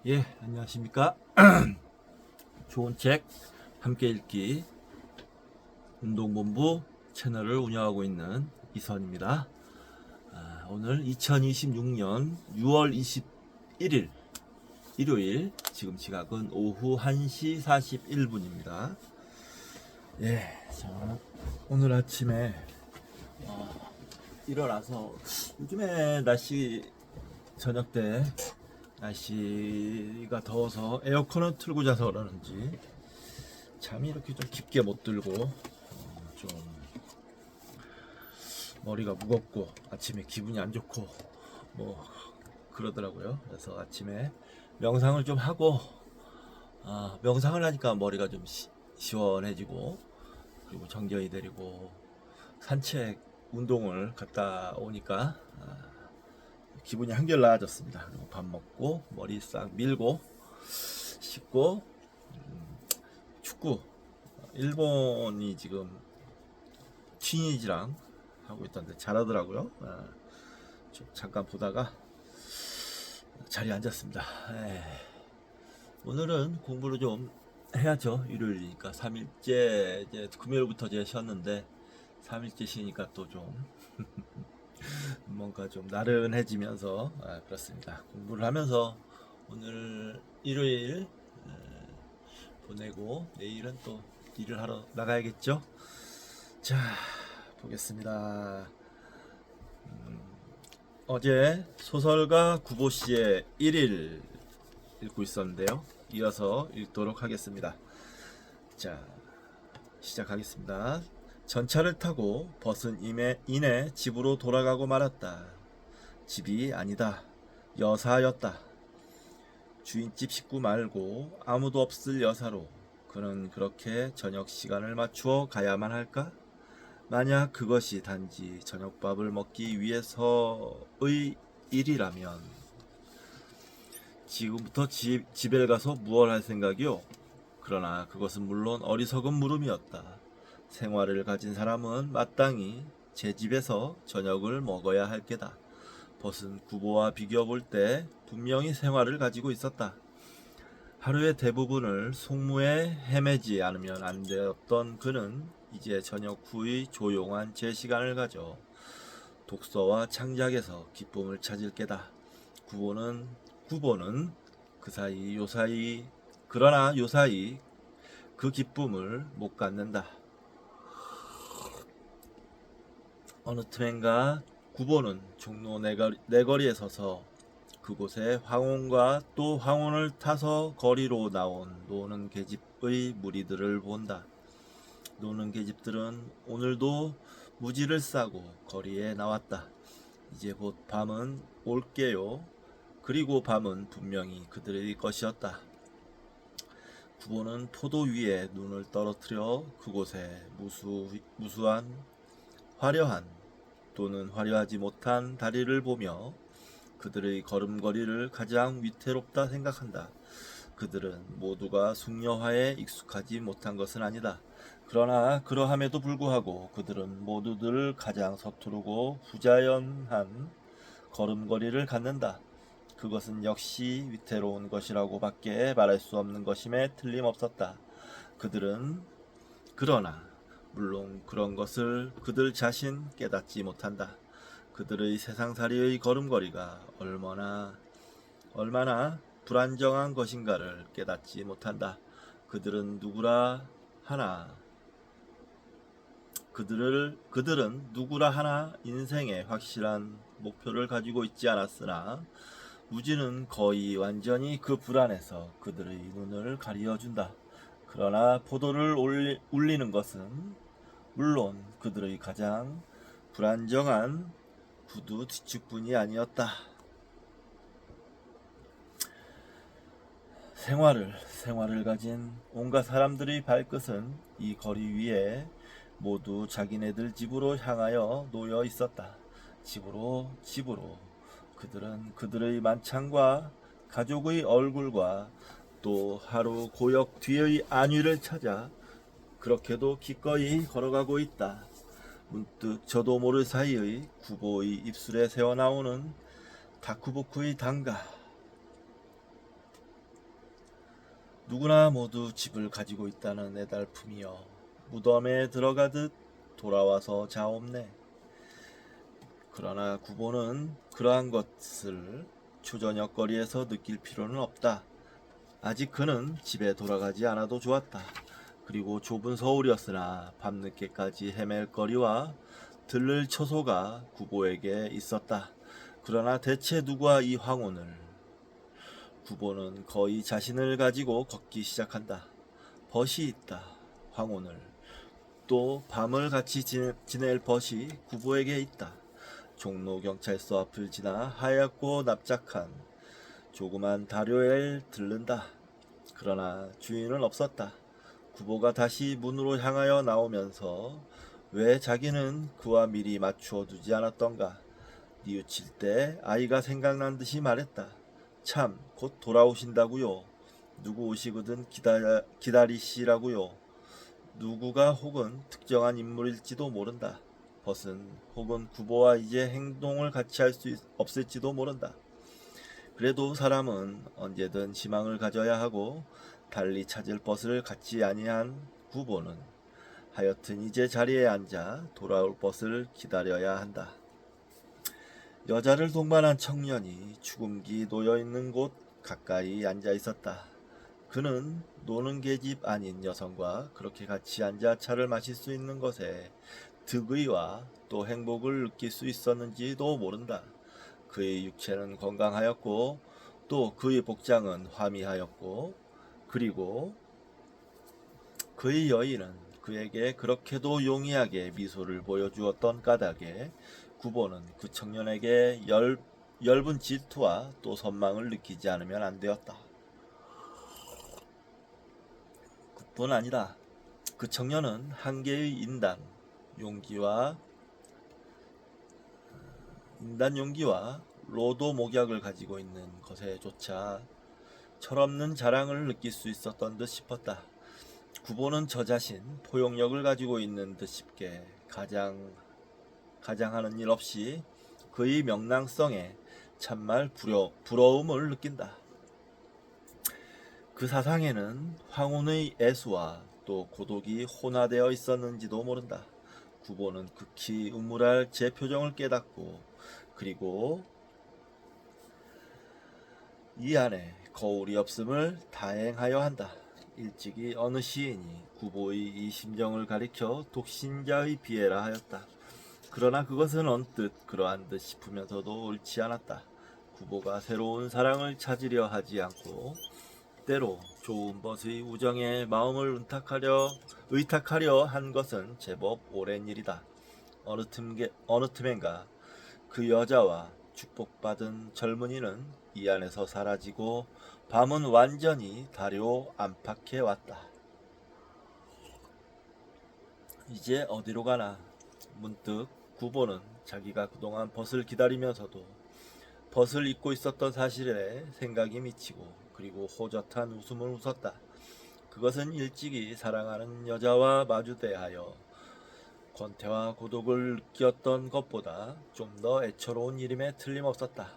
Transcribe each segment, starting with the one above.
예, 안녕하십니까. 좋은 책 함께 읽기 운동본부 채널을 운영하고 있는 이선입니다. 오늘 2026년 6월 21일 일요일, 지금 시각은 오후 1시 41분입니다. 예, 자, 오늘 아침에 일어나서 요즘에 저녁 때 날씨가 더워서 에어컨을 틀고 자서 그러는지 잠이 이렇게 좀 깊게 못 들고 좀 머리가 무겁고 아침에 기분이 안 좋고 뭐 그러더라고요. 그래서 아침에 명상을 좀 하고 명상을 하니까 머리가 좀 시원해지고, 그리고 정전이 내리고 산책 운동을 갔다 오니까 기분이 한결 나아졌습니다. 그리고 밥 먹고 머리 싹 밀고 씻고 축구, 일본이 지금 튀니지랑 하고 있던데 잘하더라고요. 잠깐 보다가 자리에 앉았습니다. 오늘은 공부를 좀 해야죠. 일요일이니까 3일째, 이제 금요일부터 제가 쉬었는데 3일째 쉬니까 또 좀 뭔가 좀 나른해지면서 그렇습니다. 공부를 하면서 오늘 일요일 보내고 내일은 또 일을 하러 나가야겠죠. 자, 보겠습니다. 어제 소설가 구보 씨의 1일 읽고 있었는데요. 이어서 읽도록 하겠습니다. 자, 시작하겠습니다. 전차를 타고 벗은 이내 집으로 돌아가고 말았다. 집이 아니다. 여사였다. 주인집 식구 말고 아무도 없을 여사로 그는 그렇게 저녁 시간을 맞추어 가야만 할까? 만약 그것이 단지 저녁밥을 먹기 위해서의 일이라면 지금부터 집에 가서 무얼 할 생각이요? 그러나 그것은 물론 어리석은 물음이었다. 생활을 가진 사람은 마땅히 제 집에서 저녁을 먹어야 할 게다. 벗은 구보와 비교 볼 때 분명히 생활을 가지고 있었다. 하루의 대부분을 속무에 헤매지 않으면 안 되었던 그는 이제 저녁 후의 조용한 제 시간을 가져 독서와 창작에서 기쁨을 찾을 게다. 구보는 그러나 요사이 그 기쁨을 못 갖는다. 어느 틈엔가 구보는 종로 내거리에 서서 그곳에 황혼과 또 황혼을 타서 거리로 나온 노는 계집의 무리들을 본다. 노는 계집들은 오늘도 무지를 싸고 거리에 나왔다. 이제 곧 밤은 올게요. 그리고 밤은 분명히 그들의 것이었다. 구보는 포도 위에 눈을 떨어뜨려 그곳에 무수한 화려한 또는 화려하지 못한 다리를 보며 그들의 걸음걸이를 가장 위태롭다 생각한다. 그들은 모두가 숙녀화에 익숙하지 못한 것은 아니다. 그러나 그러함에도 불구하고 그들은 모두들 가장 서투르고 부자연한 걸음걸이를 갖는다. 그것은 역시 위태로운 것이라고 밖에 말할 수 없는 것임에 틀림없었다. 그러나 물론 그런 것을 그들 자신 깨닫지 못한다. 그들의 세상살이의 걸음걸이가 얼마나 불안정한 것인가를 깨닫지 못한다. 그들은 누구라 하나 인생의 확실한 목표를 가지고 있지 않았으나 무지는 거의 완전히 그 불안에서 그들의 눈을 가리어준다. 그러나 포도를 울리는 것은 물론 그들의 가장 불안정한 구두 뒷축뿐이 아니었다. 생활을 가진 온갖 사람들의 발끝은 이 거리 위에 모두 자기네들 집으로 향하여 놓여 있었다. 집으로. 그들은 그들의 만찬과 가족의 얼굴과 또 하루 고역 뒤의 안위를 찾아 그렇게도 기꺼이 걸어가고 있다. 문득 저도 모를 사이의 구보의 입술에 새어나오는 다쿠보쿠의 단가, 누구나 모두 집을 가지고 있다는 애달픔이여 무덤에 들어가듯 돌아와서 자옵네. 그러나 구보는 그러한 것을 초저녁거리에서 느낄 필요는 없다. 아직 그는 집에 돌아가지 않아도 좋았다. 그리고 좁은 서울이었으나 밤늦게까지 헤맬 거리와 들를 처소가 구보에게 있었다. 그러나 대체 누구와 이 황혼을? 구보는 거의 자신을 가지고 걷기 시작한다. 벗이 있다. 황혼을. 또 밤을 같이 지낼 벗이 구보에게 있다. 종로경찰서 앞을 지나 하얗고 납작한 조그만 다료에 들른다. 그러나 주인은 없었다. 구보가 다시 문으로 향하여 나오면서 왜 자기는 그와 미리 맞추어 두지 않았던가 뉘우칠 때 아이가 생각난 듯이 말했다. 참, 곧 돌아오신다고요. 누구 오시거든 기다리시라고요. 누구가 혹은 특정한 인물일지도 모른다. 벗은 혹은 구보와 이제 행동을 같이 할 수 없을지도 모른다. 그래도 사람은 언제든 희망을 가져야 하고 달리 찾을 벗을 갖지 아니한 구보는 하여튼 이제 자리에 앉아 돌아올 벗을 기다려야 한다. 여자를 동반한 청년이 죽음기 놓여있는 곳 가까이 앉아 있었다. 그는 노는 계집 아닌 여성과 그렇게 같이 앉아 차를 마실 수 있는 것에 득의와 또 행복을 느낄 수 있었는지도 모른다. 그의 육체는 건강하였고 또 그의 복장은 화미하였고 그리고 그의 여인은 그에게 그렇게도 용이하게 미소를 보여주었던 까닭에 구보는 그 청년에게 엷은 질투와 또 선망을 느끼지 않으면 안 되었다. 뿐 아니라 그 청년은 한계의 인단 용기와 로도 목약을 가지고 있는 것에조차 철없는 자랑을 느낄 수 있었던 듯 싶었다. 구보는 저 자신 포용력을 가지고 있는 듯 싶게 가장하는 일 없이 그의 명랑성에 참말 부러움을 느낀다. 그 사상에는 황혼의 애수와 또 고독이 혼화되어 있었는지도 모른다. 구보는 극히 음울할 제 표정을 깨닫고 그리고 이 안에 거울이 없음을 다행하여 한다. 일찍이 어느 시인이 구보의 이 심정을 가리켜 독신자의 비애라 하였다. 그러나 그것은 언뜻 그러한 듯 싶으면서도 옳지 않았다. 구보가 새로운 사랑을 찾으려 하지 않고 때로 좋은 벗의 우정에 마음을 의탁하려 한 것은 제법 오랜 일이다. 어느 틈엔가 그 여자와 축복받은 젊은이는 이 안에서 사라지고 밤은 완전히 다료 안팎에 왔다. 이제 어디로 가나? 문득 구보는 자기가 그동안 벗을 기다리면서도 벗을 입고 있었던 사실에 생각이 미치고 그리고 호젓한 웃음을 웃었다. 그것은 일찍이 사랑하는 여자와 마주대하여 권태와 고독을 느꼈던 것보다 좀 더 애처로운 일임에 틀림없었다.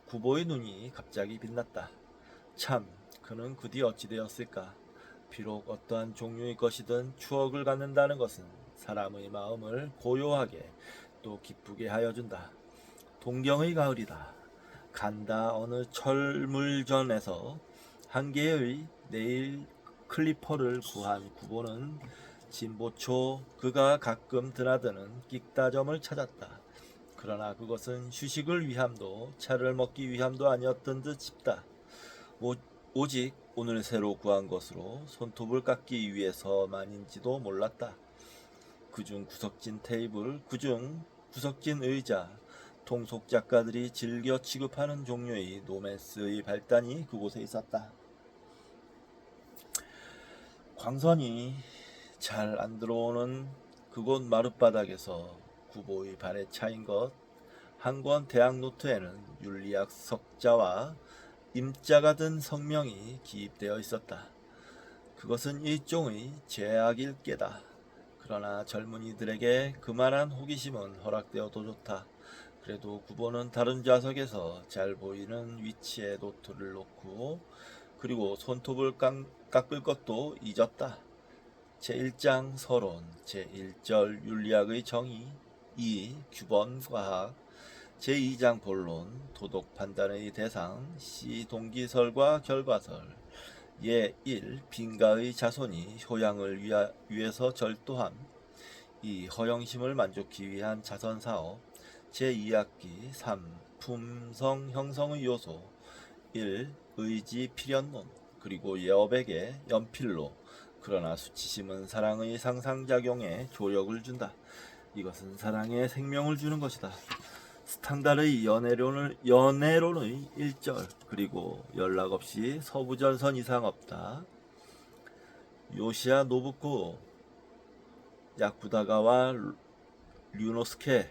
구보의 눈이 갑자기 빛났다. 참, 그는 그 뒤 어찌 되었을까? 비록 어떠한 종류의 것이든 추억을 갖는다는 것은 사람의 마음을 고요하게 또 기쁘게 하여준다. 동경의 가을이다. 간다 어느 철물전에서 한 개의 네일 클리퍼를 구한 구보는 진보초 그가 가끔 드나드는 끽다점을 찾았다. 그러나 그것은 휴식을 위함도 차를 먹기 위함도 아니었던 듯 싶다. 오직 오늘 새로 구한 것으로 손톱을 깎기 위해서만인지도 몰랐다. 그중 구석진 테이블, 그중 구석진 의자, 통속 작가들이 즐겨 취급하는 종류의 노맨스의 발단이 그곳에 있었다. 광선이 잘 안 들어오는 그곳 마룻바닥에서 구보의 발에 차인 것, 한 권 대학 노트에는 윤리학 석자와 임자가 든 성명이 기입되어 있었다. 그것은 일종의 죄악일 게다. 그러나 젊은이들에게 그만한 호기심은 허락되어도 좋다. 그래도 구보는 다른 좌석에서 잘 보이는 위치에 노트를 놓고 그리고 손톱을 깎을 것도 잊었다. 제1장 서론, 제1절 윤리학의 정의, 2. 규범 과학, 제2장 본론, 도덕 판단의 대상, C. 동기설과 결과설, 예 1. 빈가의 자손이 효양을 위해서 절도함, 2. 허영심을 만족하기 위한 자선사업, 제2학기 3. 품성 형성의 요소, 1. 의지 필연론, 그리고 예어백의 연필로. 그러나 수치심은 사랑의 상상작용에 조력을 준다. 이것은 사랑에 생명을 주는 것이다. 스탕달의 연애론의 1절, 그리고 연락 없이 서부전선 이상 없다. 요시야 노부코 야쿠다가와 류노스케,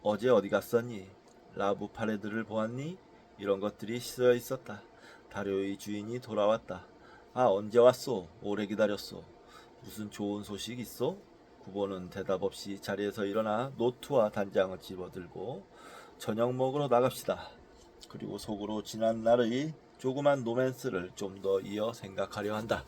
어제 어디 갔었니? 라브 파레드를 보았니? 이런 것들이 쓰여 있었다. 다료의 주인이 돌아왔다. 아, 언제 왔소? 오래 기다렸소. 무슨 좋은 소식 있어? 구보는 대답 없이 자리에서 일어나 노트와 단장을 집어들고 저녁 먹으러 나갑시다. 그리고 속으로 지난 날의 조그만 로맨스를 좀 더 이어 생각하려 한다.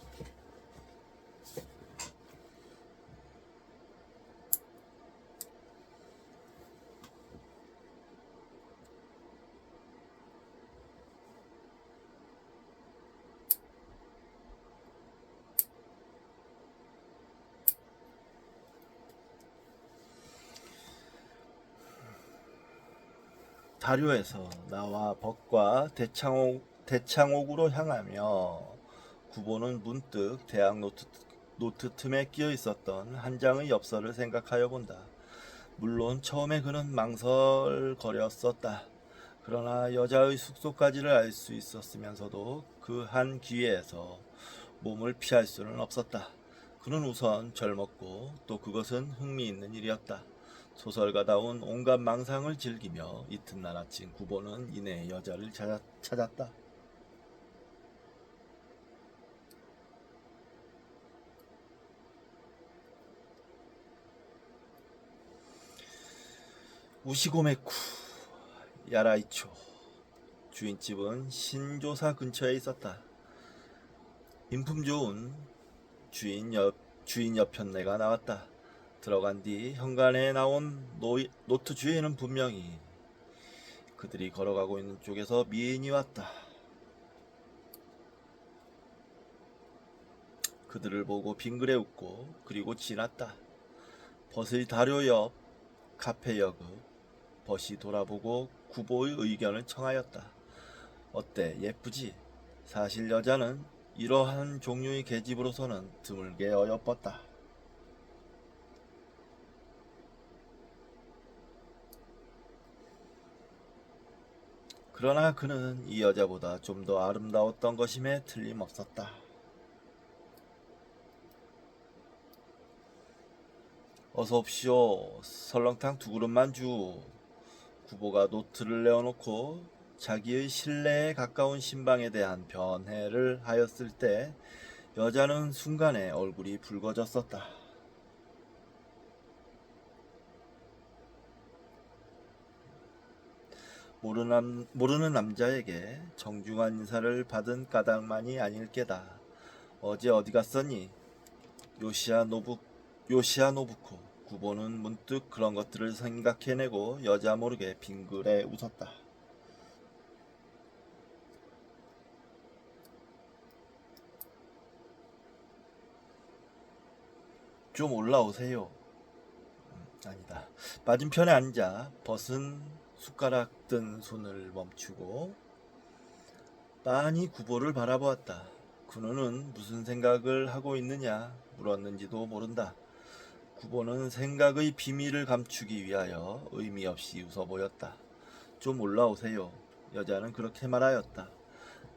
다료에서 나와 벅과 대창옥으로 향하며 구보는 문득 대학 노트 틈에 끼어 있었던 한 장의 엽서를 생각하여 본다. 물론 처음에 그는 망설거렸었다. 그러나 여자의 숙소까지를 알 수 있었으면서도 그 한 기회에서 몸을 피할 수는 없었다. 그는 우선 젊었고 또 그것은 흥미있는 일이었다. 소설가다운 온갖 망상을 즐기며 이튿날 아침 구보는 이내 여자를 찾았다. 우시고메쿠 야라이초. 주인집은 신조사 근처에 있었다. 인품 좋은 주인 여편네가 나왔다. 들어간 뒤 현관에 나온 노트 주인은 분명히 그들이 걸어가고 있는 쪽에서 미인이 왔다. 그들을 보고 빙그레 웃고 그리고 지났다. 벗의 다료 옆 카페 역의 벗이 돌아보고 구보의 의견을 청하였다. 어때, 예쁘지? 사실 여자는 이러한 종류의 계집으로서는 드물게 어여뻤다. 그러나 그는 이 여자보다 좀 더 아름다웠던 것임에 틀림없었다. 어서 옵시오. 설렁탕 2그릇만 주. 구보가 노트를 내어놓고 자기의 신뢰에 가까운 신방에 대한 변해를 하였을 때 여자는 순간에 얼굴이 붉어졌었다. 모르는 남자에게 정중한 인사를 받은 까닭만이 아닐 게다. 어제 어디 갔었니? 요시야 노부코. 구보는 문득 그런 것들을 생각해내고 여자 모르게 빙그레 웃었다. 좀 올라오세요. 아니다. 맞은편에 앉아 벗은 숟가락 든 손을 멈추고 빤히 구보를 바라보았다. 그는 무슨 생각을 하고 있느냐 물었는지도 모른다. 구보는 생각의 비밀을 감추기 위하여 의미 없이 웃어 보였다. 좀 올라오세요. 여자는 그렇게 말하였다.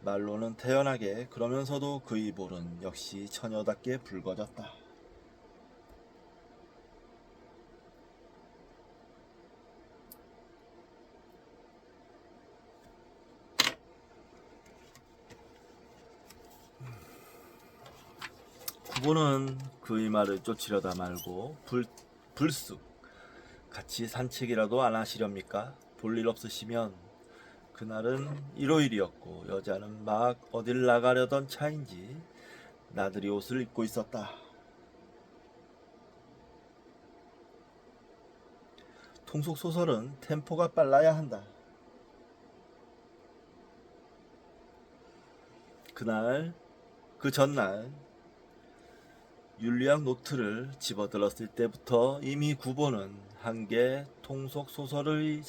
말로는 태연하게, 그러면서도 그의 볼은 역시 처녀답게 붉어졌다. 구보는 그의 말을 쫓으려다 말고 불쑥 같이 산책이라도 안 하시렵니까? 볼일 없으시면 그날은 일요일이었고 여자는 막 어딜 나가려던 차인지 나들이 옷을 입고 있었다. 통속 소설은 템포가 빨라야 한다. 그 전날 율리안 노트를 집어들었을 때부터 이미 구보는 한 개 통속 소설의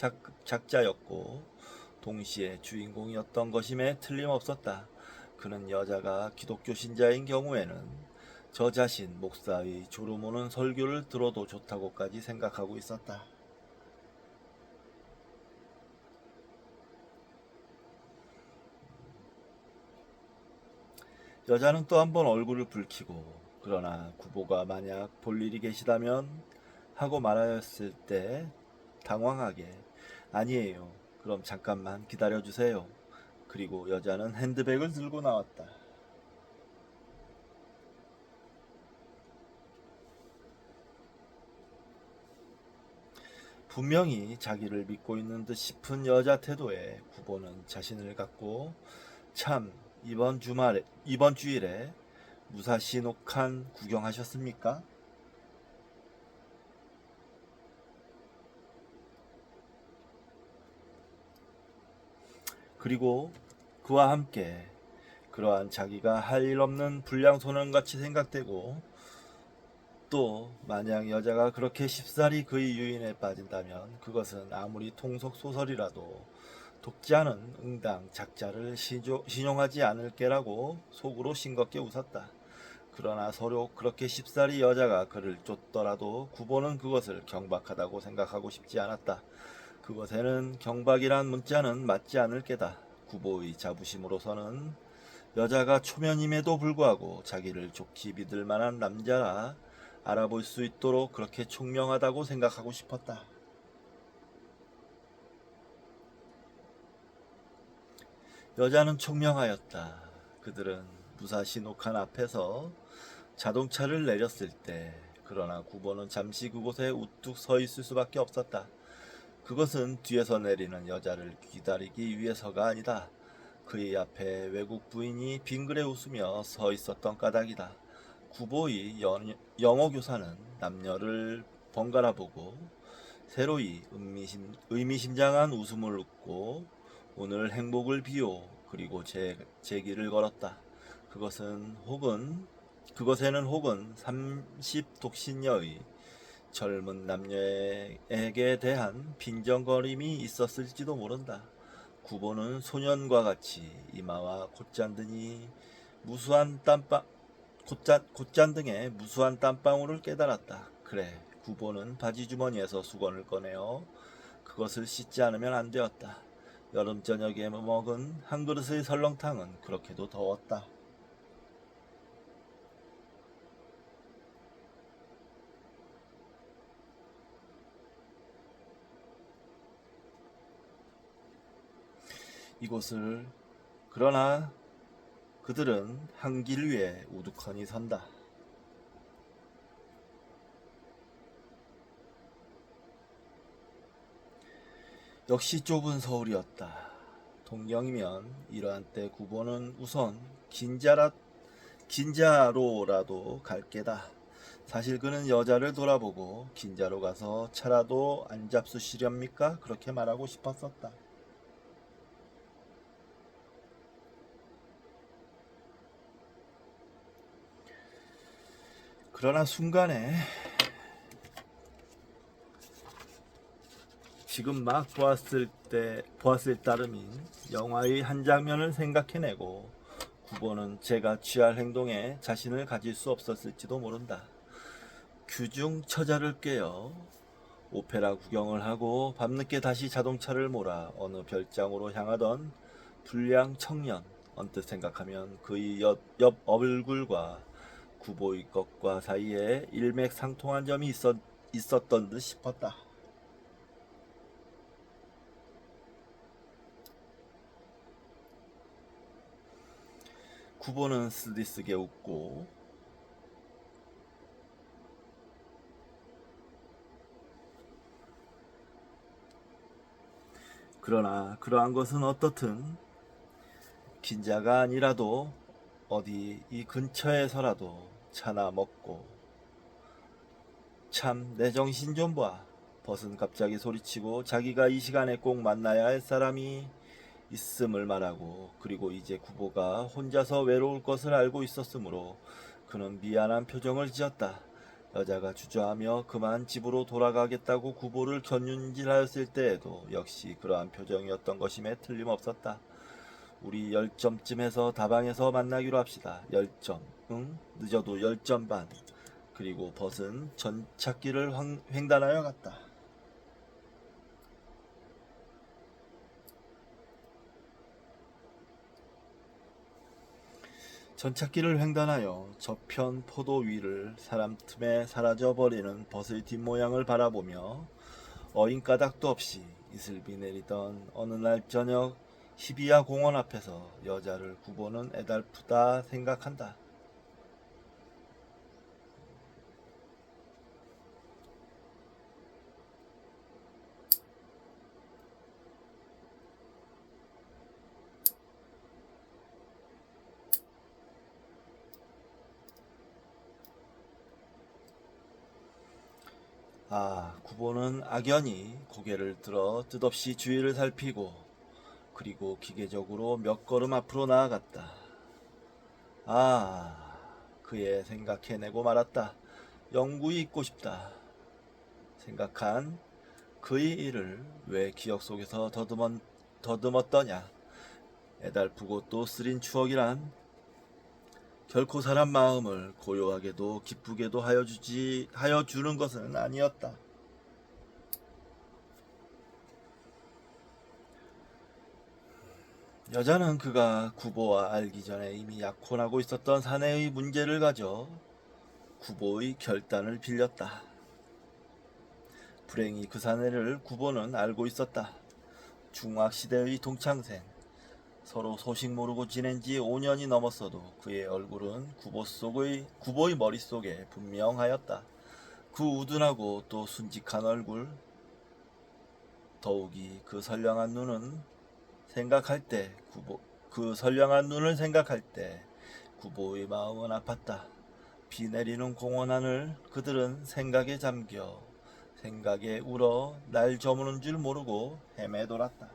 작자였고 동시에 주인공이었던 것임에 틀림없었다. 그는 여자가 기독교 신자인 경우에는 저 자신 목사의 졸음 오는 설교를 들어도 좋다고까지 생각하고 있었다. 여자는 또 한 번 얼굴을 붉히고 그러나 구보가 만약 볼 일이 계시다면 하고 말하였을 때 당황하게 아니에요. 그럼 잠깐만 기다려주세요. 그리고 여자는 핸드백을 들고 나왔다. 분명히 자기를 믿고 있는 듯 싶은 여자 태도에 구보는 자신을 갖고 참 이번 주일에 무사시 녹한 구경하셨습니까? 그리고 그와 함께 그러한 자기가 할 일 없는 불량소년같이 생각되고 또 만약 여자가 그렇게 쉽사리 그의 유인에 빠진다면 그것은 아무리 통속 소설이라도 돕지 않은 응당 작자를 신용하지 않을 게라고 속으로 싱겁게 웃었다. 그러나 서로 그렇게 쉽사리 여자가 그를 쫓더라도 구보는 그것을 경박하다고 생각하고 싶지 않았다. 그것에는 경박이란 문자는 맞지 않을 게다. 구보의 자부심으로서는 여자가 초면임에도 불구하고 자기를 좋게 믿을 만한 남자라 알아볼 수 있도록 그렇게 총명하다고 생각하고 싶었다. 여자는 총명하였다. 그들은 무사시 녹한 앞에서 자동차를 내렸을 때 그러나 구보는 잠시 그곳에 우뚝 서 있을 수밖에 없었다. 그것은 뒤에서 내리는 여자를 기다리기 위해서가 아니다. 그의 앞에 외국 부인이 빙그레 웃으며 서 있었던 까닭이다. 구보의 영어 교사는 남녀를 번갈아 보고 새로이 의미심장한 웃음을 웃고 오늘 행복을 비워 그리고 제 길을 걸었다. 그것에는 혹은 30 독신녀의 젊은 남녀에게 대한 빈정거림이 있었을지도 모른다. 구보는 소년과 같이 이마와 콧잔등에 무수한 땀방울을 깨달았다. 그래, 구보는 바지 주머니에서 수건을 꺼내어 그것을 씻지 않으면 안 되었다. 여름 저녁에 먹은 한 그릇의 설렁탕은 그렇게도 더웠다. 이곳을 그러나 그들은 한 길 위에 우두커니 선다. 역시 좁은 서울이었다. 동경이면 이러한 때 구보는 우선 긴자로라도 갈 게다. 사실 그는 여자를 돌아보고 긴자로 가서 차라도 안 잡수시렵니까? 그렇게 말하고 싶었었다. 그러나 순간에 지금 막 보았을 따름인 영화의 한 장면을 생각해내고 구보는 제가 취할 행동에 자신을 가질 수 없었을지도 모른다. 규중 처자를 깨어 오페라 구경을 하고 밤늦게 다시 자동차를 몰아 어느 별장으로 향하던 불량 청년. 언뜻 생각하면 그의 옆 얼굴과 구보의 것과 사이에 일맥상통한 점이 있었던 듯 싶었다. 구보는 쓰디쓰게 웃고 그러나 그러한 것은 어떻든 긴자가 아니라도 어디 이 근처에서라도 차나 먹고 참 내 정신 좀 봐. 벗은 갑자기 소리치고 자기가 이 시간에 꼭 만나야 할 사람이 있음을 말하고 그리고 이제 구보가 혼자서 외로울 것을 알고 있었으므로 그는 미안한 표정을 지었다. 여자가 주저하며 그만 집으로 돌아가겠다고 구보를 견눈질하였을 때에도 역시 그러한 표정이었던 것임에 틀림없었다. 우리 10점쯤에서 다방에서 만나기로 합시다. 10점. 응? 늦어도 10점 반. 그리고 벗은 전착기를 횡단하여 갔다. 전착기를 횡단하여 저편 포도 위를 사람 틈에 사라져버리는 벗의 뒷모양을 바라보며 어인가닥도 없이 이슬비 내리던 어느 날 저녁 히비야 공원 앞에서 여자를 구보는 애달프다 생각한다. 구보는 악연히 고개를 들어 뜻없이 주위를 살피고 그리고 기계적으로 몇 걸음 앞으로 나아갔다. 그의 생각해내고 말았다. 영구히 잊고 싶다. 생각한 그의 일을 왜 기억 속에서 더듬었더냐. 애달프고 또 쓰린 추억이란 결코 사람 마음을 고요하게도 기쁘게도 하여 주는 것은 아니었다. 여자는 그가 구보와 알기 전에 이미 약혼하고 있었던 사내의 문제를 가져 구보의 결단을 빌렸다. 불행히 그 사내를 구보는 알고 있었다. 중학시대의 동창생. 서로 소식 모르고 지낸 지 5년이 넘었어도 그의 얼굴은 구보의 머릿속에 분명하였다. 그 우둔하고 또 순직한 얼굴, 더욱이 그 선량한 눈을 생각할 때 구보의 마음은 아팠다. 비 내리는 공원 안을 그들은 생각에 잠겨 생각에 울어 날 저무는 줄 모르고 헤매돌았다.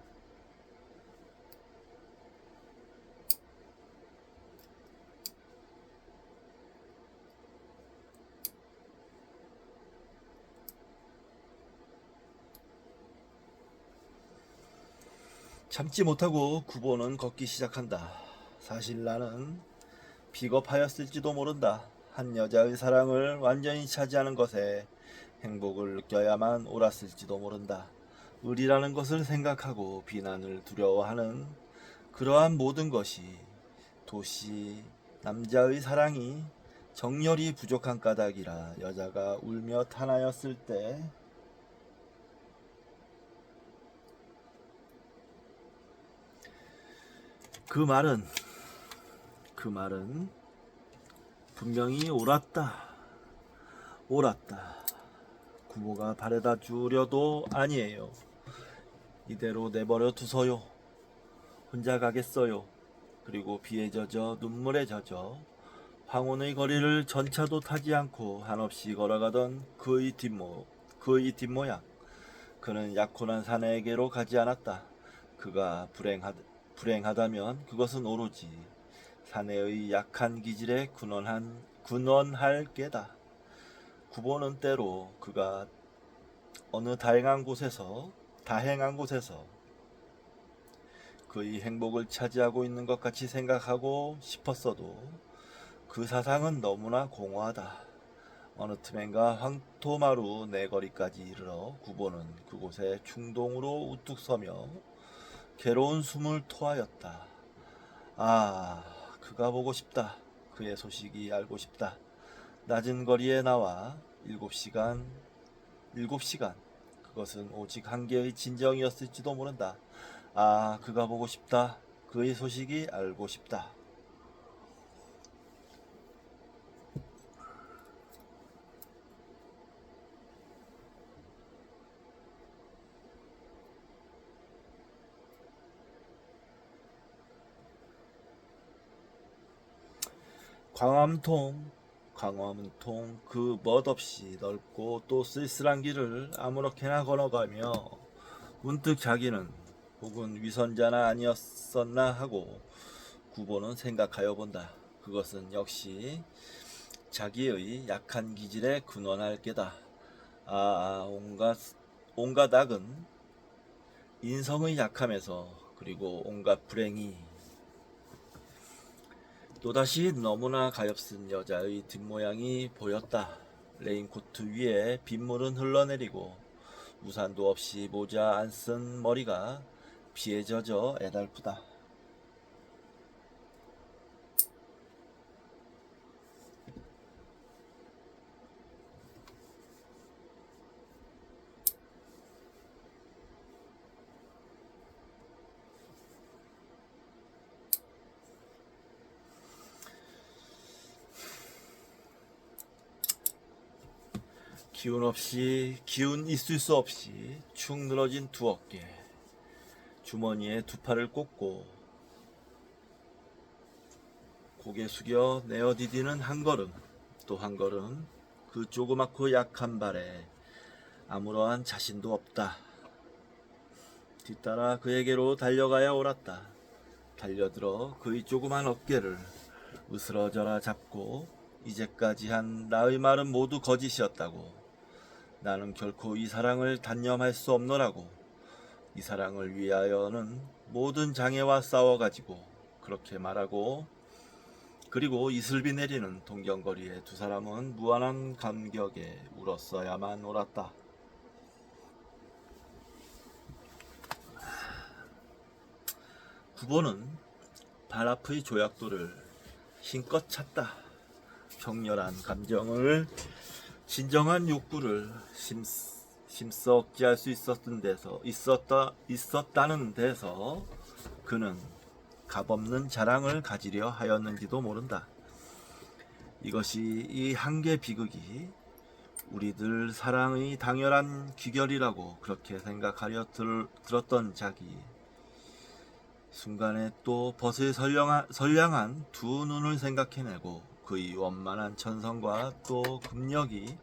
참지 못하고 구보는 걷기 시작한다. 사실 나는 비겁하였을지도 모른다. 한 여자의 사랑을 완전히 차지하는 것에 행복을 느껴야만 옳았을지도 모른다. 의리라는 것을 생각하고 비난을 두려워하는 그러한 모든 것이 도시 남자의 사랑이 정열이 부족한 까닭이라 여자가 울며 탄하였을 때 그 말은 분명히 옳았다. 구보가 바래다 주려도 아니에요. 이대로 내버려 두서요. 혼자 가겠어요. 그리고 비에 젖어 눈물에 젖어 황혼의 거리를 전차도 타지 않고 한없이 걸어가던 그의 뒷모양. 그는 약혼한 사내에게로 가지 않았다. 그가 불행하다면 그것은 오로지 사내의 약한 기질에 근원할 게다. 구보는 때로 그가 어느 다행한 곳에서 그의 행복을 차지하고 있는 것 같이 생각하고 싶었어도 그 사상은 너무나 공허하다. 어느 틈엔가 황토마루 내거리까지 이르러 구보는 그곳에 충동으로 우뚝 서며 괴로운 숨을 토하였다. 그가 보고 싶다. 그의 소식이 알고 싶다. 낮은 거리에 나와 7시간. 그것은 오직 한 개의 진정이었을지도 모른다. 그가 보고 싶다. 그의 소식이 알고 싶다. 광화문통 그 멋없이 넓고 또 쓸쓸한 길을 아무렇게나 걸어가며 문득 자기는 혹은 위선자나 아니었었나 하고 구보는 생각하여 본다. 그것은 역시 자기의 약한 기질에 근원할 게다. 온갖 악은 인성의 약함에서 그리고 온갖 불행이 또다시 너무나 가엾은 여자의 뒷모양이 보였다. 레인코트 위에 빗물은 흘러내리고 우산도 없이 모자 안 쓴 머리가 비에 젖어 애달프다. 기운 있을 수 없이 축 늘어진 두 어깨, 주머니에 두 팔을 꽂고 고개 숙여 내어 디디는 한 걸음, 또 한 걸음, 그 조그맣고 약한 발에 아무러한 자신도 없다. 뒤따라 그에게로 달려가야 옳았다. 달려들어 그의 조그만 어깨를 으스러져라 잡고 이제까지 한 나의 말은 모두 거짓이었다고. 나는 결코 이 사랑을 단념할 수 없노라고. 이 사랑을 위하여는 모든 장애와 싸워가지고 그렇게 말하고 그리고 이슬비 내리는 동경거리에 두 사람은 무한한 감격에 울었어야만 옳았다. 구보는 발 앞의 조약돌을 힘껏 찼다. 격렬한 감정을 진정한 욕구를 힘써 억제할 수 있었다는 데서 그는 값없는 자랑을 가지려 하였는지도 모른다. 이것이 이 한계 비극이 우리들 사랑의 당연한 귀결이라고 그렇게 생각하려 들었던 자기. 순간에 또 벗을 선량한 두 눈을 생각해내고 그의 원만한 천성과 또 금력이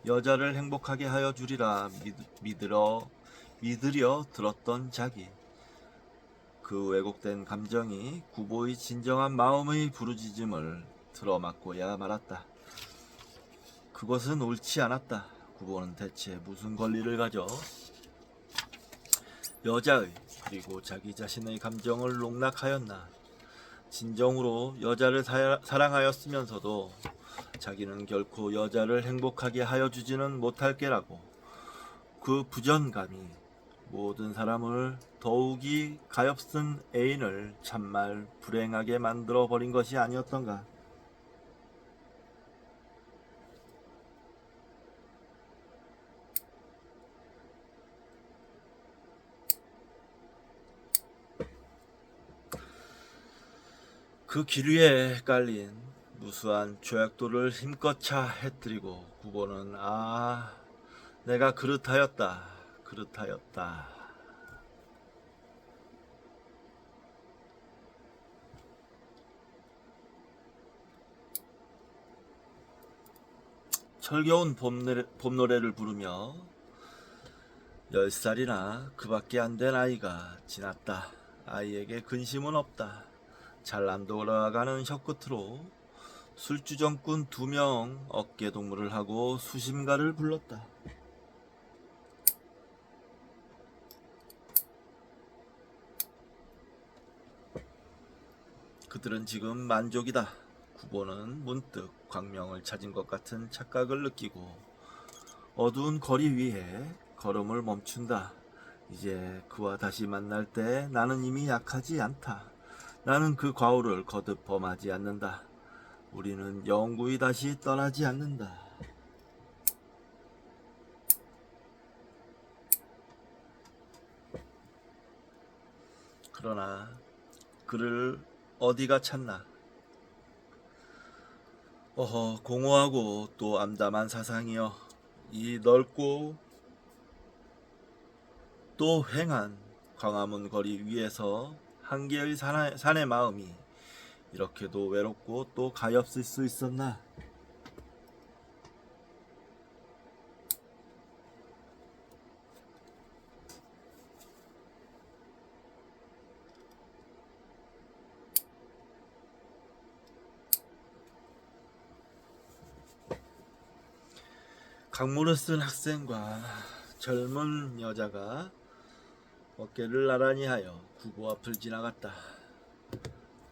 여자를 행복하게 하여 주리라 믿으려 들었던 자기. 그 왜곡된 감정이 구보의 진정한 마음의 부르짖음을 들어맞고야 말았다. 그것은 옳지 않았다. 구보는 대체 무슨 권리를 가져 여자의 그리고 자기 자신의 감정을 농락하였나. 진정으로 여자를 사랑하였으면서도 자기는 결코 여자를 행복하게 하여 주지는 못할 게라고. 그 부전감이 모든 사람을 더욱이 가엾은 애인을 참말 불행하게 만들어 버린 것이 아니었던가. 그 길 위에 깔린 무수한 조약돌을 힘껏 차 해뜨리고 구보는 내가 그릇하였다. 철겨운 봄노래를 부르며 10살이나 그밖에 안 된 아이가 지났다. 아이에게 근심은 없다. 잘 안 돌아가는 혀끝으로 술주정꾼 2명 어깨동무를 하고 수심가를 불렀다. 그들은 지금 만족이다. 구보는 문득 광명을 찾은 것 같은 착각을 느끼고 어두운 거리 위에 걸음을 멈춘다. 이제 그와 다시 만날 때 나는 이미 약하지 않다. 나는 그 과오를 거듭 범하지 않는다. 우리는 영구히 다시 떠나지 않는다. 그러나 그를 어디가 찾나. 공허하고 또 암담한 사상이여, 이 넓고 또 휑한 광화문 거리 위에서 한 개의 산의 마음이 이렇게도 외롭고 또 가엾을 수 있었나? 강물을 쓴 학생과 젊은 여자가 어깨를 나란히 하여 구보 앞을 지나갔다.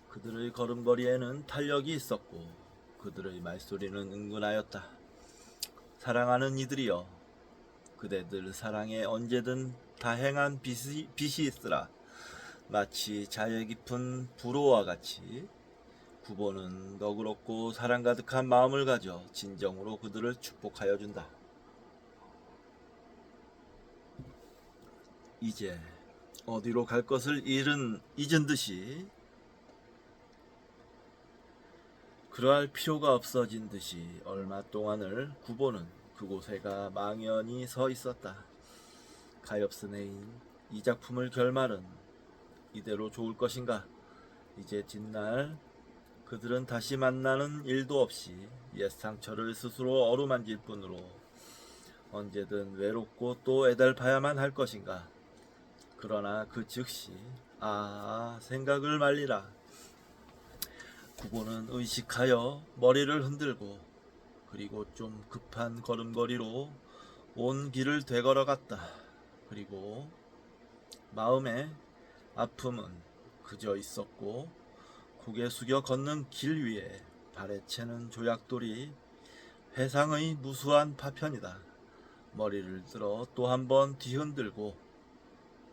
그들의 걸음걸이에는 탄력이 있었고 그들의 말소리는 은근하였다. 사랑하는 이들이여, 그대들 사랑에 언제든 다행한 빛이 있으라. 마치 자애 깊은 불호와 같이 구보는 너그럽고 사랑 가득한 마음을 가져 진정으로 그들을 축복하여 준다. 이제 어디로 갈 것을 잊은 듯이, 그러할 필요가 없어진 듯이 얼마 동안을 구보는 그곳에가 망연히 서 있었다. 가엾은 애인, 이 작품을 결말은 이대로 좋을 것인가? 이제 뒷날 그들은 다시 만나는 일도 없이 옛 상처를 스스로 어루만질 뿐으로 언제든 외롭고 또 애달파야만 할 것인가? 그러나 그 즉시 생각을 말리라. 구보는 의식하여 머리를 흔들고 그리고 좀 급한 걸음걸이로 온 길을 되걸어갔다. 그리고 마음의 아픔은 그저 있었고 고개 숙여 걷는 길 위에 발에 채는 조약돌이 회상의 무수한 파편이다. 머리를 들어 또 한 번 뒤흔들고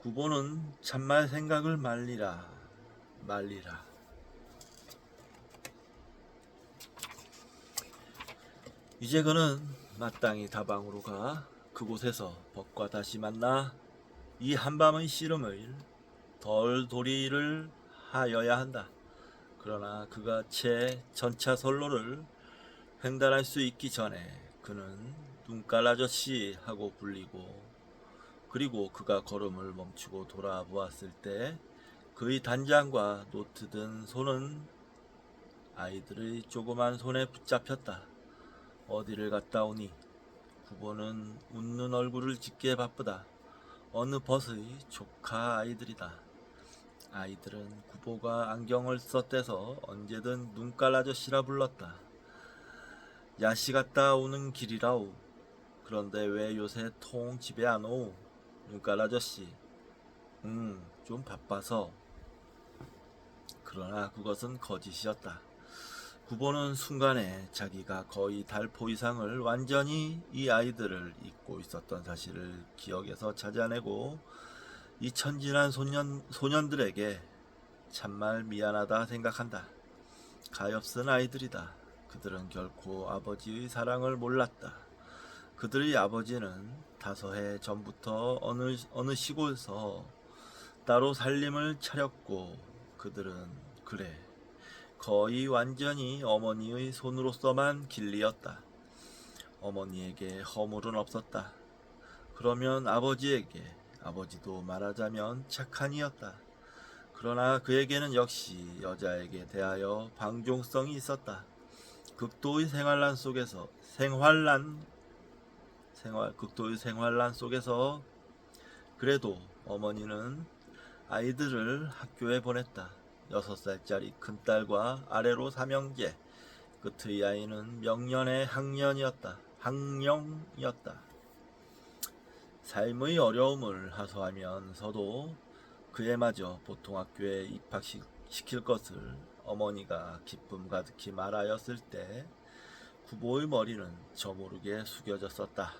구보는 참말 생각을 말리라. 이제 그는 마땅히 다방으로 가 그곳에서 벗과 다시 만나 이 한밤의 씨름을 덜 도리를 하여야 한다. 그러나 그가 채 전차 선로를 횡단할 수 있기 전에 그는 눈깔 아저씨 하고 불리고, 그리고 그가 걸음을 멈추고 돌아보았을 때 그의 단장과 노트 든 손은 아이들의 조그만 손에 붙잡혔다. 어디를 갔다 오니? 구보는 웃는 얼굴을 짓기에 바쁘다. 어느 벗의 조카 아이들이다. 아이들은 구보가 안경을 썼대서 언제든 눈깔 아저씨라 불렀다. 야시 갔다 오는 길이라오. 그런데 왜 요새 통 집에 안 오오? 눈깔 아저씨. 좀 바빠서. 그러나 그것은 거짓이었다. 구보는 순간에 자기가 거의 달포 이상을 완전히 이 아이들을 잊고 있었던 사실을 기억에서 찾아내고 이 천진한 소년들에게 참말 미안하다 생각한다. 가엾은 아이들이다. 그들은 결코 아버지의 사랑을 몰랐다. 그들의 아버지는 다소 해 전부터 어느 시골서 따로 살림을 차렸고 그들은 거의 완전히 어머니의 손으로서만 길리었다. 어머니에게 허물은 없었다. 그러면 아버지도 말하자면 착한 이였다. 그러나 그에게는 역시 여자에게 대하여 방종성이 있었다. 극도의 생활난 속에서 그래도 어머니는 아이들을 학교에 보냈다. 6살짜리 큰딸과 아래로 3형제, 끝의 아이는 명년의 학령이었다. 삶의 어려움을 하소하면서도 그애마저 보통 학교에 입학시킬 것을 어머니가 기쁨 가득히 말하였을 때 구보의 머리는 저모르게 숙여졌었다.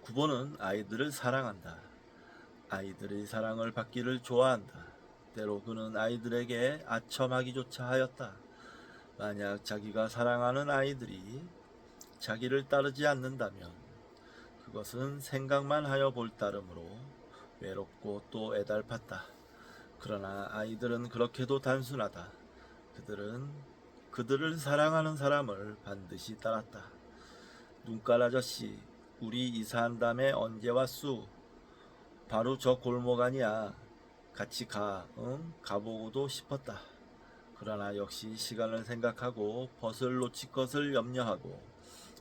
구보는 아이들을 사랑한다. 아이들의 사랑을 받기를 좋아한다. 때로 그는 아이들에게 아첨하기조차 하였다. 만약 자기가 사랑하는 아이들이 자기를 따르지 않는다면 그것은 생각만 하여 볼 따름으로 외롭고 또 애달팠다. 그러나 아이들은 그렇게도 단순하다. 그들은 그들을 사랑하는 사람을 반드시 따랐다. 눈깔 아저씨, 우리 이사한 다음에 언제 왔수? 바로 저 골목 아니야. 같이 가보고도 싶었다. 그러나 역시 시간을 생각하고 벗을 놓칠 것을 염려하고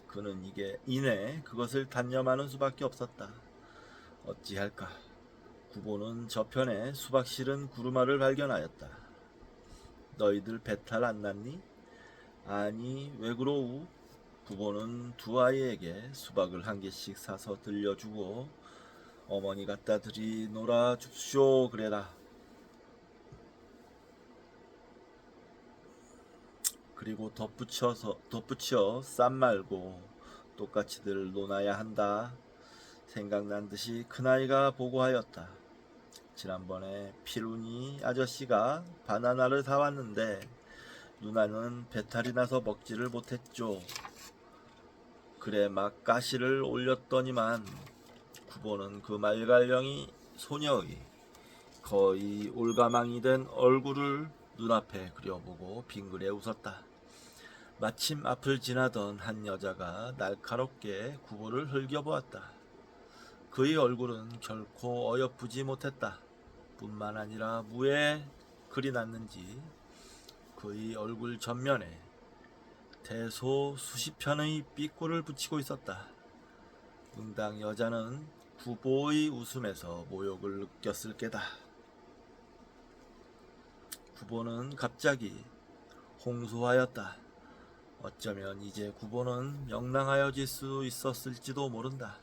그는 이내 그것을 단념하는 수밖에 없었다. 어찌할까? 구보는 저편에 수박 실은 구루마를 발견하였다. 너희들 배탈 안 났니? 아니, 왜 그러우? 구보는 두 아이에게 수박을 한 개씩 사서 들려주고 어머니 갖다 드리 놀아 줍쇼 그래라. 그리고 덧붙여 쌈 말고 똑같이들 논아야 한다. 생각난 듯이 큰아이가 보고하였다. 지난번에 피루니 아저씨가 바나나를 사왔는데 누나는 배탈이 나서 먹지를 못했죠. 그래 막 가시를 올렸더니만 구보는 그 말갈령이 소녀의 거의 올가망이 된 얼굴을 눈앞에 그려보고 빙그레 웃었다. 마침 앞을 지나던 한 여자가 날카롭게 구보를 흘겨보았다. 그의 얼굴은 결코 어여쁘지 못했다. 뿐만 아니라 무에 그리 났는지 그의 얼굴 전면에 대소 수십 편의 삐꼬를 붙이고 있었다. 응당 여자는 구보의 웃음에서 모욕을 느꼈을 게다. 구보는 갑자기 홍소하였다. 어쩌면 이제 구보는 명랑하여질 수 있었을지도 모른다.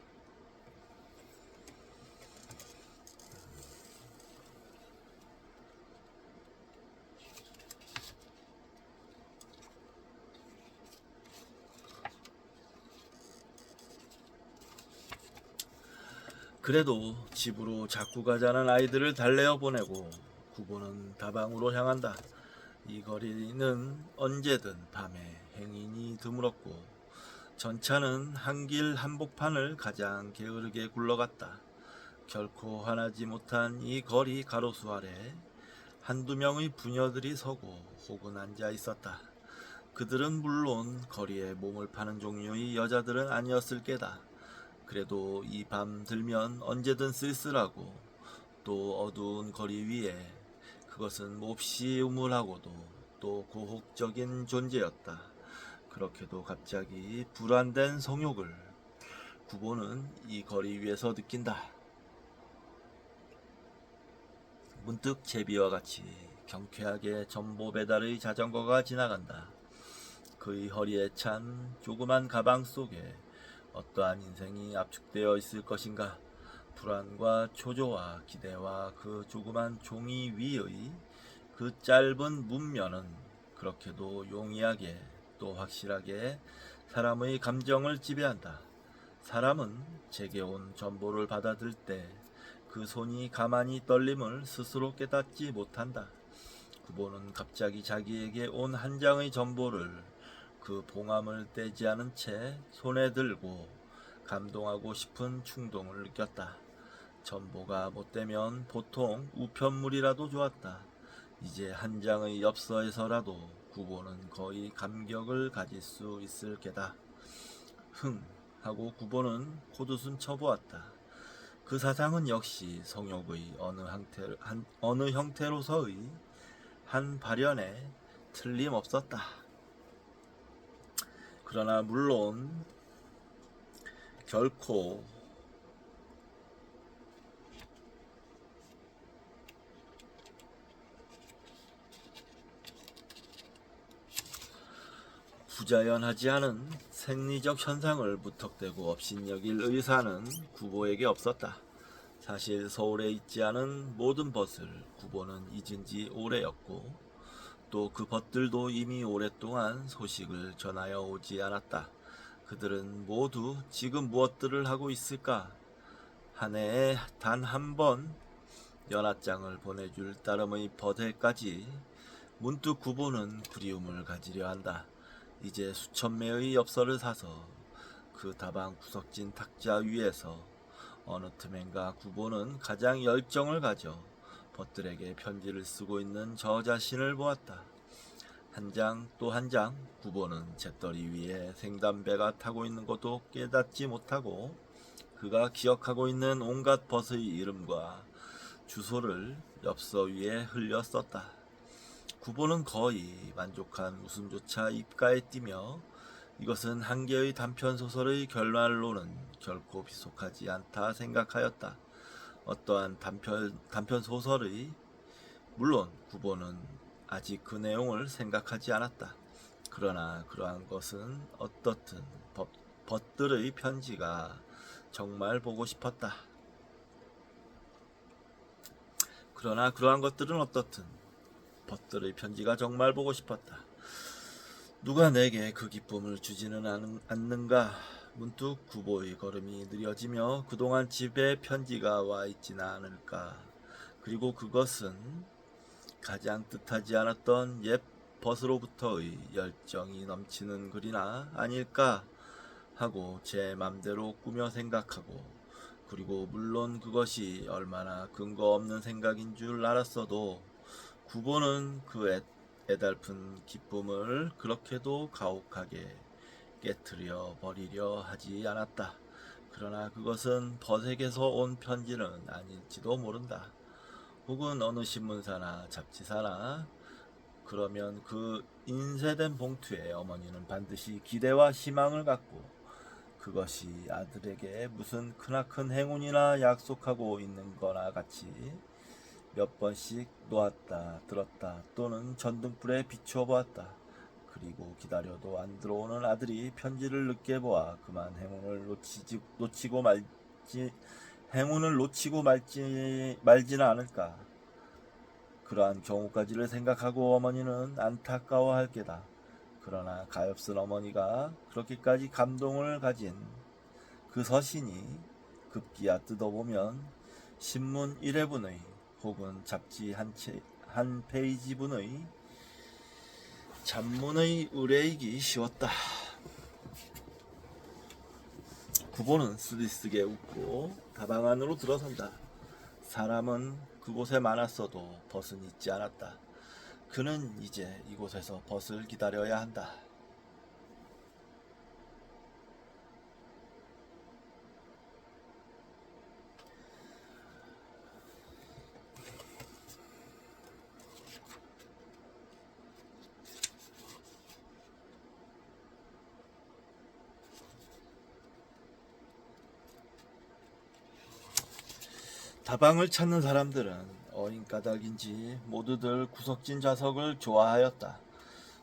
그래도 집으로 자꾸 가자는 아이들을 달래어 보내고 구보는 다방으로 향한다. 이 거리는 언제든 밤에 행인이 드물었고 전차는 한길 한복판을 가장 게으르게 굴러갔다. 결코 화나지 못한 이 거리 가로수 아래 한두 명의 부녀들이 서고 혹은 앉아 있었다. 그들은 물론 거리에 몸을 파는 종류의 여자들은 아니었을 게다. 그래도 이 밤 들면 언제든 쓸쓸하고 또 어두운 거리 위에 그것은 몹시 우물하고도 또 고혹적인 존재였다. 그렇게도 갑자기 불안된 성욕을 구보는 이 거리 위에서 느낀다. 문득 제비와 같이 경쾌하게 전보 배달의 자전거가 지나간다. 그의 허리에 찬 조그만 가방 속에 어떠한 인생이 압축되어 있을 것인가. 불안과 초조와 기대와 그 조그만 종이 위의 그 짧은 문면은 그렇게도 용이하게 또 확실하게 사람의 감정을 지배한다. 사람은 제게 온 전보를 받아들 때 그 손이 가만히 떨림을 스스로 깨닫지 못한다. 구보는 갑자기 자기에게 온 한 장의 전보를 그 봉함을 떼지 않은 채 손에 들고 감동하고 싶은 충동을 느꼈다. 전보가 못되면 보통 우편물이라도 좋았다. 이제 한 장의 엽서에서라도 구보는 거의 감격을 가질 수 있을 게다. 흥 하고 구보는 콧웃음 쳐보았다. 그 사상은 역시 성욕의 어느 형태로서의 한 발현에 틀림없었다. 그러나 물론 결코 부자연하지 않은 생리적 현상을 무턱대고 업신여길 의사는 구보에게 없었다. 사실 서울에 있지 않은 모든 벗을 구보는 잊은 지 오래였고 또 그 벗들도 이미 오랫동안 소식을 전하여 오지 않았다. 그들은 모두 지금 무엇들을 하고 있을까? 한 해에 단 한 번 연하장을 보내줄 따름의 벗에까지 문득 구보는 그리움을 가지려 한다. 이제 수천 매의 엽서를 사서 그 다방 구석진 탁자 위에서 어느 틈엔가 구보는 가장 열정을 가져 벗들에게 편지를 쓰고 있는 저 자신을 보았다. 한 장 또 한 장 구보는 잿더리 위에 생담배가 타고 있는 것도 깨닫지 못하고 그가 기억하고 있는 온갖 벗의 이름과 주소를 엽서 위에 흘려 썼다. 구보는 거의 만족한 웃음조차 입가에 띄며 이것은 한 개의 단편소설의 결말로는 결코 비속하지 않다 생각하였다. 어떠한 단편소설의 물론 구보는 아직 그 내용을 생각하지 않았다. 그러나 그러한 것은 어떻든 벗들의 편지가 정말 보고 싶었다. 그러나 그러한 것들은 어떻든 벗들의 편지가 정말 보고 싶었다. 누가 내게 그 기쁨을 주지는 않는가? 문득 구보의 걸음이 느려지며 그동안 집에 편지가 와 있지는 않을까? 그리고 그것은 가장 뜻하지 않았던 옛 벗으로부터의 열정이 넘치는 글이나 아닐까 하고 제 맘대로 꾸며 생각하고, 그리고 물론 그것이 얼마나 근거 없는 생각인 줄 알았어도 구보는 그 애달픈 기쁨을 그렇게도 가혹하게 깨트려 버리려 하지 않았다. 그러나 그것은 벗에게서 온 편지는 아닐지도 모른다. 혹은 어느 신문사나 잡지사나, 그러면 그 인쇄된 봉투에 어머니는 반드시 기대와 희망을 갖고 그것이 아들에게 무슨 크나큰 행운이나 약속하고 있는 거나 같이 몇 번씩 놓았다 들었다 또는 전등불에 비추어 보았다. 그리고 기다려도 안 들어오는 아들이 편지를 늦게 보아 그만 행운을 놓치고 말지는 않을까. 그러한 경우까지를 생각하고 어머니는 안타까워할 게다. 그러나 가엾은 어머니가 그렇게까지 감동을 가진 그 서신이 급기야 뜯어보면 신문 1회분의 혹은 잡지 한 페이지분의 잡문의 의뢰이기 쉬웠다. 구보는 쓰디쓰게 웃고 다방 안으로 들어선다. 사람은 그곳에 많았어도 벗은 있지 않았다. 그는 이제 이곳에서 벗을 기다려야 한다. 다방을 찾는 사람들은 어인까닭인지 모두들 구석진 좌석을 좋아하였다.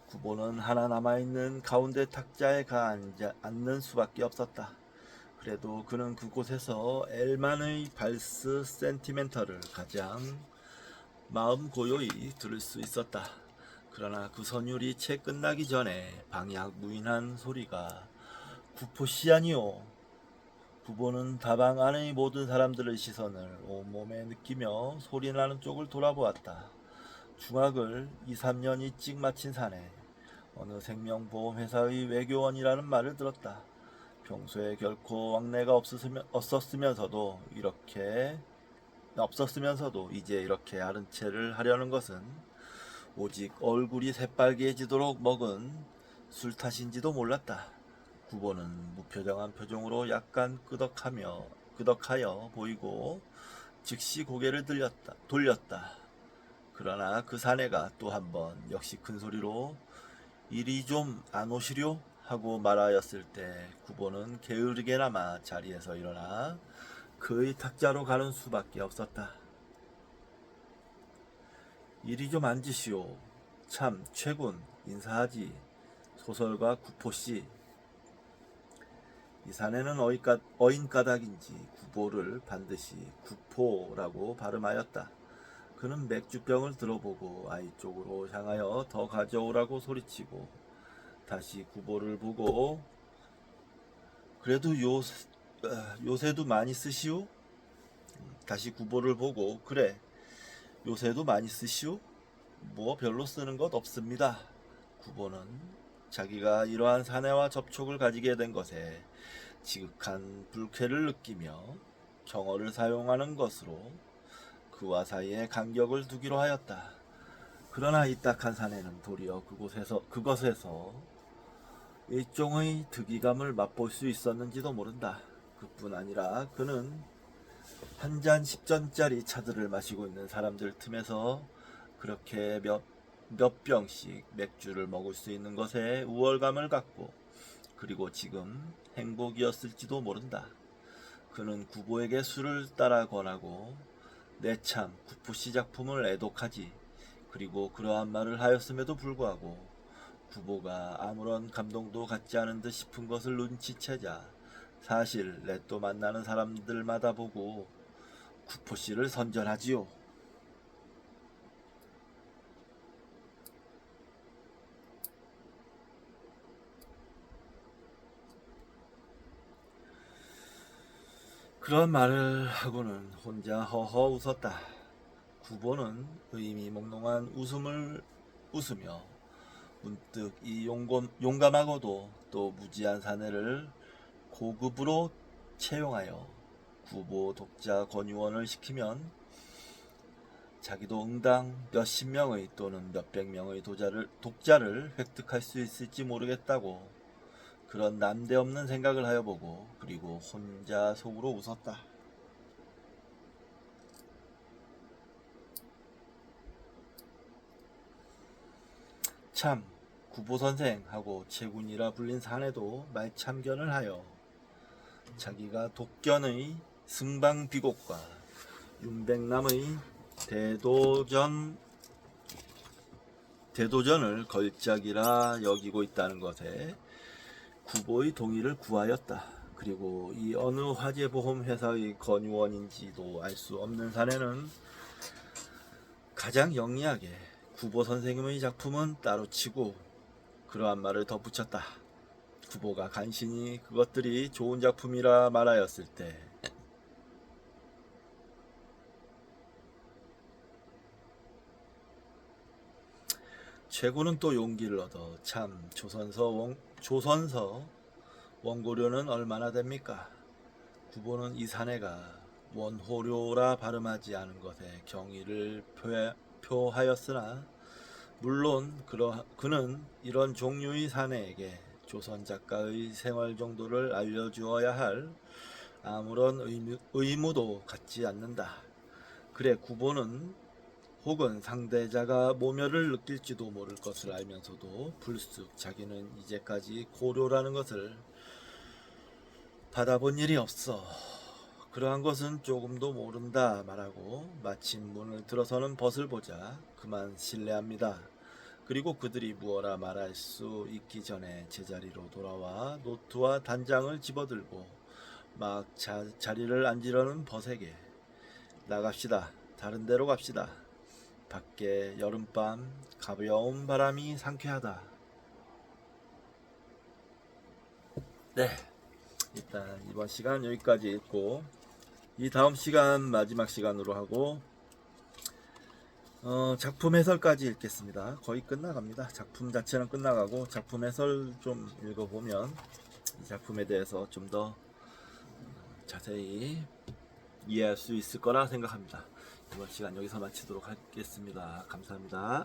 구보는 하나 남아있는 가운데 탁자에 앉는 수밖에 없었다. 그래도 그는 그곳에서 엘만의 발스 센티멘터를 가장 마음 고요히 들을 수 있었다. 그러나 그 선율이 채 끝나기 전에 방약 무인한 소리가 구포시 아니오. 구보는 다방 안의 모든 사람들의 시선을 온몸에 느끼며 소리나는 쪽을 돌아보았다. 중학을 2, 3년 일찍 마친 사내 어느 생명보험회사의 외교원이라는 말을 들었다. 평소에 결코 왕래가 없었으면서도 이제 이렇게 아른 체를 하려는 것은 오직 얼굴이 새빨개지도록 먹은 술 탓인지도 몰랐다. 구보는 무표정한 표정으로 약간 끄덕하여 보이고 즉시 고개를 돌렸다. 그러나 그 사내가 또 한 번 역시 큰 소리로 이리 좀 안 오시려? 하고 말하였을 때 구보는 게으르게나마 자리에서 일어나 그의 탁자로 가는 수밖에 없었다. 이리 좀 앉으시오. 참 최군 인사하지. 소설가 구포씨. 이 사내는 어인가닥인지 구보를 반드시 구포라고 발음하였다. 그는 맥주병을 들어보고 아이 쪽으로 향하여 더 가져오라고 소리치고 다시 구보를 보고 그래도 요새도 많이 쓰시오? 다시 구보를 보고 그래 요새도 많이 쓰시오? 뭐 별로 쓰는 것 없습니다. 구보는 자기가 이러한 사내와 접촉을 가지게 된 것에 지극한 불쾌를 느끼며 경어를 사용하는 것으로 그와 사이에 간격을 두기로 하였다. 그러나 이 딱한 사내는 도리어 그것에서 일종의 득이감을 맛볼 수 있었는지도 모른다. 그뿐 아니라 그는 한 잔 10전짜리 차들을 마시고 있는 사람들 틈에서 그렇게 몇 병씩 맥주를 먹을 수 있는 것에 우월감을 갖고, 그리고 지금 행복이었을지도 모른다. 그는 구보에게 술을 따라 권하고 내참 구포씨 작품을 애독하지. 그리고 그러한 말을 하였음에도 불구하고 구보가 아무런 감동도 갖지 않은 듯 싶은 것을 눈치채자 사실 렛도 만나는 사람들마다 보고 구포씨를 선전하지요. 그런 말을 하고는 혼자 허허 웃었다. 구보는 의미몽롱한 웃음을 웃으며 문득 이 용감하고도 또 무지한 사내를 고급으로 채용하여 구보 독자 권유원을 시키면 자기도 응당 몇십 명의 또는 몇백 명의 독자를 획득할 수 있을지 모르겠다고 그런 남대없는 생각을 하여 보고 그리고 혼자 속으로 웃었다. 참 구보선생 하고 채군이라 불린 사내도 말참견을 하여 자기가 독견의 승방비곡과 윤백남의 대도전을 걸작이라 여기고 있다는 것에 구보의 동의를 구하였다. 그리고 이 어느 화재보험회사의 권유원인지도 알 수 없는 사내는 가장 영리하게 구보 선생님의 작품은 따로 치고 그러한 말을 덧붙였다. 구보가 간신히 그것들이 좋은 작품이라 말하였을 때 최고는 또 용기를 얻어 참 조선서 원고료는 얼마나 됩니까? 구보는 이 사내가 원호료라 발음하지 않은 것에 경의를 표하였으나 물론 그는 이런 종류의 사내에게 조선 작가의 생활 정도를 알려주어야 할 아무런 의무도 갖지 않는다. 그래 구보는 혹은 상대자가 모멸을 느낄지도 모를 것을 알면서도 불쑥 자기는 이제까지 고료라는 것을 받아본 일이 없어. 그러한 것은 조금도 모른다 말하고 마침 문을 들어서는 벗을 보자 그만 실례합니다. 그리고 그들이 무어라 말할 수 있기 전에 제자리로 돌아와 노트와 단장을 집어들고 막 자리를 앉으려는 벗에게 나갑시다. 다른 데로 갑시다. 밖에 여름밤 가벼운 바람이 상쾌하다. 네, 일단 이번 시간 여기까지 읽고 이 다음 시간 마지막 시간으로 하고 작품 해설까지 읽겠습니다. 거의 끝나갑니다. 작품 자체는 끝나가고 작품 해설 좀 읽어보면 이 작품에 대해서 좀 더 자세히 이해할 수 있을 거라 생각합니다. 이번 시간 여기서 마치도록 하겠습니다. 감사합니다.